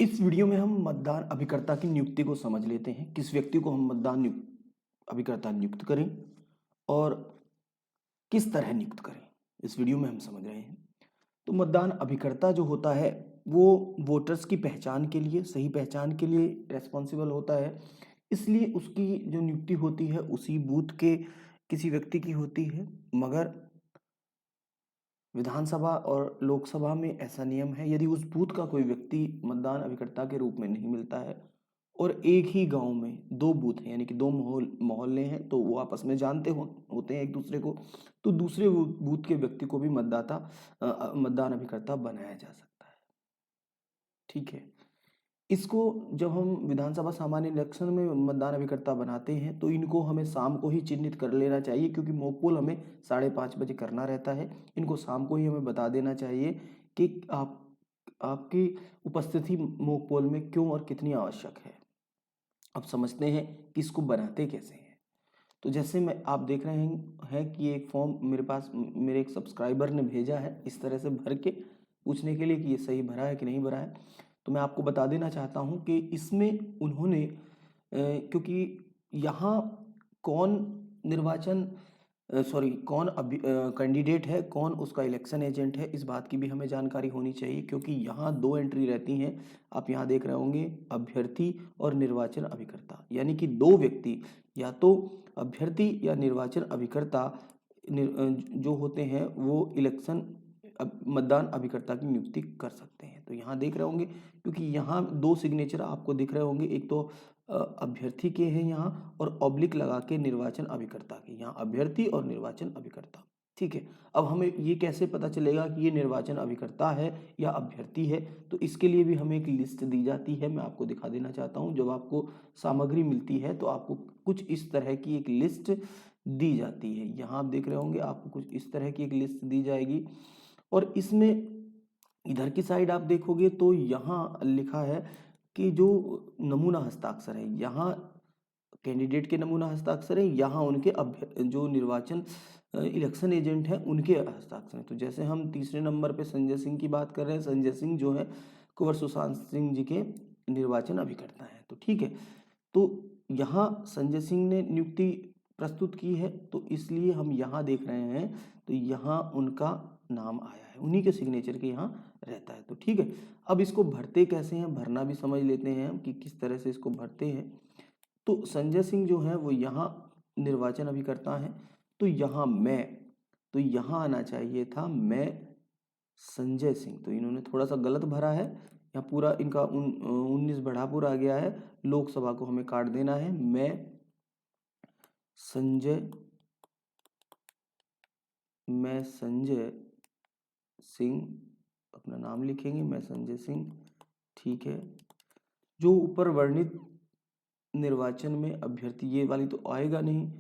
इस वीडियो में हम मतदान अभिकर्ता की नियुक्ति को समझ लेते हैं। किस व्यक्ति को हम अभिकर्ता नियुक्त करें और किस तरह नियुक्त करें, इस वीडियो में हम समझ रहे हैं। तो मतदान अभिकर्ता जो होता है वो वोटर्स की पहचान के लिए, सही पहचान के लिए रेस्पॉन्सिबल होता है। इसलिए उसकी जो नियुक्ति होती है उसी बूथ के किसी व्यक्ति की होती है। मगर विधानसभा और लोकसभा में ऐसा नियम है, यदि उस बूथ का कोई व्यक्ति मतदान अभिकर्ता के रूप में नहीं मिलता है और एक ही गांव में दो बूथ हैं, यानी कि दो मोहल्ले हैं, तो वो आपस में जानते होते हैं एक दूसरे को, तो दूसरे बूथ के व्यक्ति को भी मतदान अभिकर्ता बनाया जा सकता है। ठीक है। इसको जब हम विधानसभा सामान्य इलेक्शन में मतदान अभिकर्ता बनाते हैं तो इनको हमें शाम को ही चिन्हित कर लेना चाहिए, क्योंकि मॉक पोल हमें 5:30 बजे करना रहता है। इनको शाम को ही हमें बता देना चाहिए कि आपकी उपस्थिति मॉक पोल में क्यों और कितनी आवश्यक है। अब समझते हैं कि इसको बनाते कैसे हैं। तो जैसे मैं आप देख रहे हैं कि एक फॉर्म मेरे पास मेरे एक सब्सक्राइबर ने भेजा है, इस तरह से भर के पूछने के लिए कि ये सही भरा है कि नहीं भरा है। तो मैं आपको बता देना चाहता हूँ कि इसमें उन्होंने क्योंकि यहाँ कौन निर्वाचन सॉरी कौन कैंडिडेट है, कौन उसका इलेक्शन एजेंट है, इस बात की भी हमें जानकारी होनी चाहिए, क्योंकि यहाँ दो एंट्री रहती हैं। आप यहाँ देख रहे होंगे अभ्यर्थी और निर्वाचन अभिकर्ता, यानी कि दो व्यक्ति, या तो अभ्यर्थी या निर्वाचन अभिकर्ता जो होते हैं वो मतदान अभिकर्ता की नियुक्ति कर सकते हैं। तो यहाँ देख रहे होंगे, क्योंकि यहाँ दो सिग्नेचर आपको दिख रहे होंगे, एक तो अभ्यर्थी के हैं यहाँ, और ऑब्लिक लगा के निर्वाचन अभिकर्ता के, यहाँ अभ्यर्थी और निर्वाचन अभिकर्ता। ठीक है। अब हमें ये कैसे पता चलेगा कि ये निर्वाचन अभिकर्ता है या अभ्यर्थी है? तो इसके लिए भी हमें एक लिस्ट दी जाती है। मैं आपको दिखा देना चाहता हूँ। जब आपको सामग्री मिलती है तो आपको कुछ इस तरह की एक लिस्ट दी जाती है। यहाँ आप देख रहे होंगे, आपको कुछ इस तरह की एक लिस्ट दी जाएगी, और इसमें इधर की साइड आप देखोगे तो यहाँ लिखा है कि जो नमूना हस्ताक्षर है, यहाँ कैंडिडेट के नमूना हस्ताक्षर है, यहाँ उनके जो निर्वाचन इलेक्शन एजेंट हैं उनके हस्ताक्षर हैं। तो जैसे हम तीसरे नंबर पे संजय सिंह की बात कर रहे हैं, संजय सिंह जो है कुंवर सुशांत सिंह जी के निर्वाचन अभिकर्ता हैं। तो ठीक है। तो यहाँ संजय सिंह ने नियुक्ति प्रस्तुत की है, तो इसलिए हम यहाँ देख रहे हैं, तो यहाँ उनका नाम आया है, उन्हीं के सिग्नेचर के यहाँ रहता है। तो ठीक है। अब इसको भरते कैसे हैं, भरना भी समझ लेते हैं हम कि किस तरह से इसको भरते हैं। तो संजय सिंह जो है वो यहाँ निर्वाचन अभिकर्ता हैं, तो यहाँ तो यहाँ आना चाहिए था मैं संजय सिंह। तो इन्होंने थोड़ा सा गलत भरा है, यहाँ पूरा इनका 19 बढ़ापुर आ गया है, लोकसभा को हमें काट देना है। संजय मैं संजय सिंह अपना नाम लिखेंगे, मैं संजय सिंह। ठीक है। जो ऊपर वर्णित निर्वाचन में अभ्यर्थी, ये वाली तो आएगा नहीं,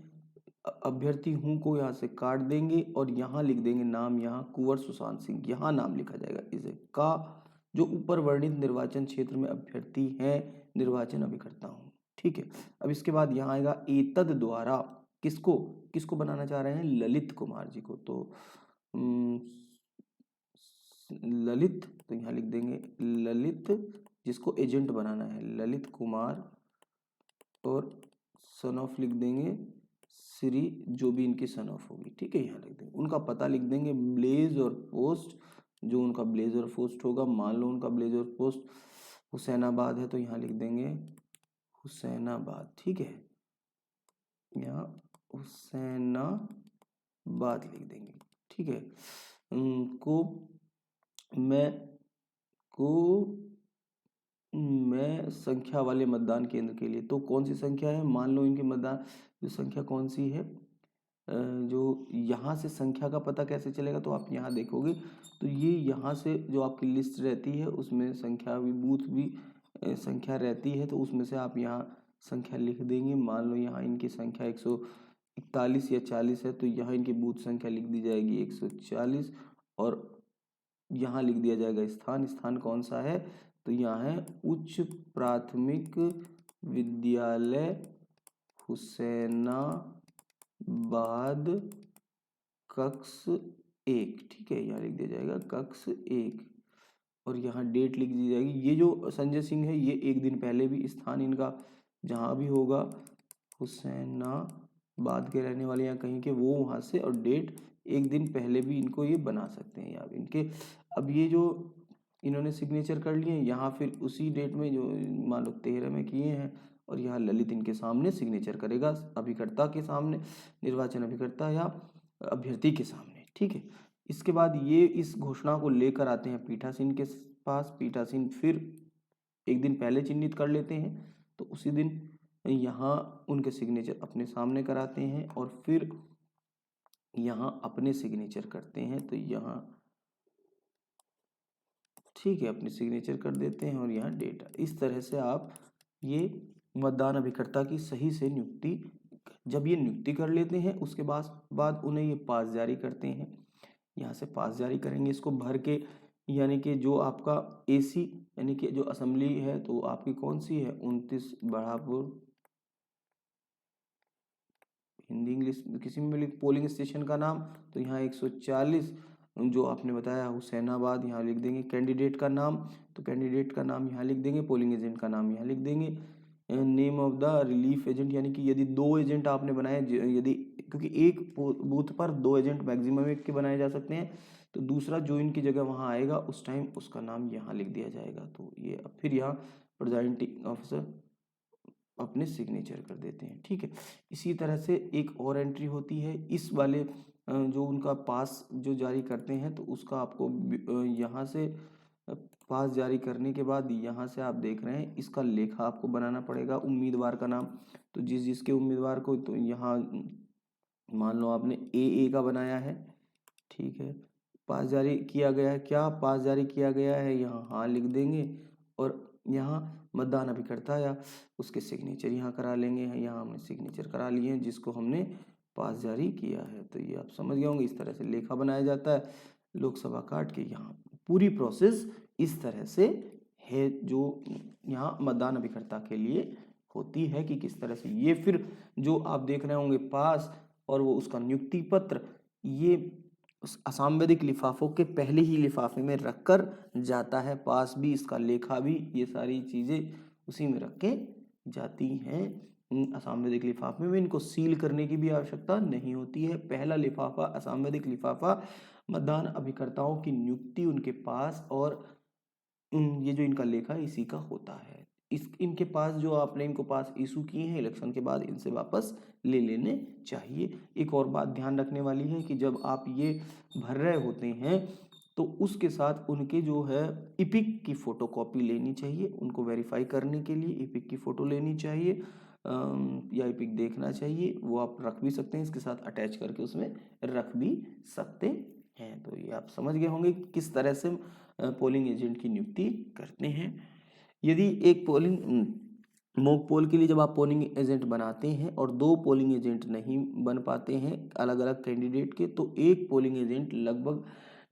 अभ्यर्थी हूं को यहाँ से काट देंगे और यहाँ लिख देंगे नाम, यहाँ कुंवर सुशांत सिंह, यहाँ नाम लिखा जाएगा इसे का, जो ऊपर वर्णित निर्वाचन क्षेत्र में अभ्यर्थी हैं, निर्वाचन अभिकर्ता हूँ। ठीक है। अब इसके बाद यहाँ आएगा एतद द्वारा, किसको किसको बनाना चाह रहे हैं, ललित कुमार जी को। तो ललित, तो यहाँ लिख देंगे ललित, जिसको एजेंट बनाना है, ललित कुमार, और सन ऑफ लिख देंगे श्री, जो भी इनकी सन ऑफ होगी। ठीक है। यहाँ लिख देंगे उनका पता, लिख देंगे ब्लेज और पोस्ट, जो उनका ब्लेज और पोस्ट होगा। मान लो उनका ब्लेज और पोस्ट हुसैनाबाद है, तो यहाँ लिख देंगे हुसैनाबाद। ठीक है। यहाँ हुसैनाबाद लिख देंगे। ठीक है। मैं संख्या वाले मतदान केंद्र के लिए, तो कौन सी संख्या है, मान लो इनकी मतदान जो संख्या कौन सी है, जो यहाँ से संख्या का पता कैसे चलेगा, तो आप यहाँ देखोगे तो ये यहाँ से जो आपकी लिस्ट रहती है उसमें संख्या भी, बूथ भी संख्या रहती है, तो उसमें से आप यहाँ संख्या लिख देंगे। मान लो यहाँ इनकी संख्या 141 या 40 है, तो यहाँ इनकी बूथ संख्या लिख दी जाएगी 140, और यहाँ लिख दिया जाएगा स्थान कौन सा है, तो यहाँ है उच्च प्राथमिक विद्यालय हुसैनाबाद कक्ष 1। ठीक है। यहाँ लिख दिया जाएगा कक्ष 1। और यहाँ डेट लिख दी जाएगी। ये जो संजय सिंह है ये एक दिन पहले भी स्थान इनका जहाँ भी होगा हुसैनाबाद के रहने वाले या कहीं के, वो वहाँ से, और डेट एक दिन पहले भी इनको ये बना सकते हैं या इनके। अब ये जो इन्होंने सिग्नेचर कर लिए यहाँ, फिर उसी डेट में जो मान लो 13 में किए हैं, और यहाँ ललित इनके सामने सिग्नेचर करेगा, अभिकर्ता के सामने, निर्वाचन अभिकर्ता या अभ्यर्थी के सामने, ठीक है। इसके बाद ये इस घोषणा को लेकर आते हैं पीठासीन के पास। पीठासीन फिर एक दिन पहले चिन्हित कर लेते हैं, तो उसी दिन यहाँ उनके सिग्नेचर अपने सामने कराते हैं और फिर यहाँ अपने सिग्नेचर करते हैं। तो यहाँ ठीक है, अपने सिग्नेचर कर देते हैं और यहाँ डेटा। इस तरह से आप ये मतदान अभिकर्ता की सही से नियुक्ति, जब ये नियुक्ति कर लेते हैं उसके बाद उन्हें ये पास जारी करते हैं। यहाँ से पास जारी करेंगे इसको भर के, यानी कि जो आपका एसी यानी कि जो असेंबली है तो आपकी कौन सी है, 29 बढ़ापुर, हिंदी इंग्लिश किसी में लिख, पोलिंग स्टेशन का नाम तो यहाँ 140 जो आपने बताया हुसैनाबाद यहाँ लिख देंगे। कैंडिडेट का नाम तो कैंडिडेट का नाम यहाँ लिख देंगे, पोलिंग एजेंट का नाम यहाँ लिख देंगे। Name of the relief agent, यानी कि यदि 2 एजेंट आपने बनाए, यदि क्योंकि एक बूथ पर 2 एजेंट मैक्सिमम एक के बनाए जा सकते हैं, तो दूसरा जो इनकी जगह वहाँ आएगा उस टाइम उसका नाम यहाँ लिख दिया जाएगा। तो ये अब फिर यहाँ प्रिजाइडिंग ऑफिसर अपने सिग्नेचर कर देते हैं, ठीक है। इसी तरह से एक और एंट्री होती है इस वाले जो उनका पास जो जारी करते हैं, तो उसका आपको यहाँ से पास जारी करने के बाद यहाँ से आप देख रहे हैं इसका लेखा आपको बनाना पड़ेगा, उम्मीदवार का नाम। तो जिसके उम्मीदवार को, तो यहाँ मान लो आपने ए का बनाया है, ठीक है। पास जारी किया गया है, क्या पास जारी किया गया है, यहाँ हाँ लिख देंगे और यहाँ मतदान अभिकर्ता या उसके सिग्नेचर यहाँ करा लेंगे। यहाँ हमने सिग्नेचर करा लिए हैं जिसको हमने पास जारी किया है। तो ये आप समझ गए होंगे, इस तरह से लेखा बनाया जाता है लोकसभा काट के। यहाँ पूरी प्रोसेस इस तरह से है जो यहाँ मतदान अभिकर्ता के लिए होती है कि किस तरह से ये फिर जो आप देख रहे होंगे पास और वो उसका नियुक्ति पत्र, ये असंवैधिक लिफाफों के पहले ही लिफाफे में रखकर जाता है। पास भी, इसका लेखा भी, ये सारी चीज़ें उसी में रख के जाती हैं। असंवैधिक लिफाफे में इनको सील करने की भी आवश्यकता नहीं होती है। पहला लिफाफा, असंवैधिक लिफाफा, मतदान अभिकर्ताओं की नियुक्ति उनके पास, और ये जो इनका लेखा इसी का होता है। इनके पास जो आपने इनको पास इशू किए हैं इलेक्शन के बाद, इनसे वापस ले लेने चाहिए। एक और बात ध्यान रखने वाली है कि जब आप ये भर रहे होते हैं तो उसके साथ उनके जो है इपिक की फ़ोटोकॉपी लेनी चाहिए। उनको वेरीफाई करने के लिए इपिक की फ़ोटो लेनी चाहिए या इपिक देखना चाहिए। वो आप रख भी सकते हैं, इसके साथ अटैच करके उसमें रख भी सकते हैं। तो ये आप समझ गए होंगे किस तरह से पोलिंग एजेंट की नियुक्ति करते हैं। यदि एक मॉक पोल के लिए जब आप पोलिंग एजेंट बनाते हैं और 2 पोलिंग एजेंट नहीं बन पाते हैं अलग अलग कैंडिडेट के, तो एक पोलिंग एजेंट लगभग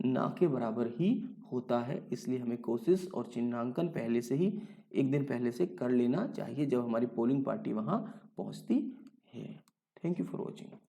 ना के बराबर ही होता है। इसलिए हमें कोशिश और चिन्हांकन पहले से ही एक दिन पहले से कर लेना चाहिए जब हमारी पोलिंग पार्टी वहाँ पहुँचती है। Thank you for watching.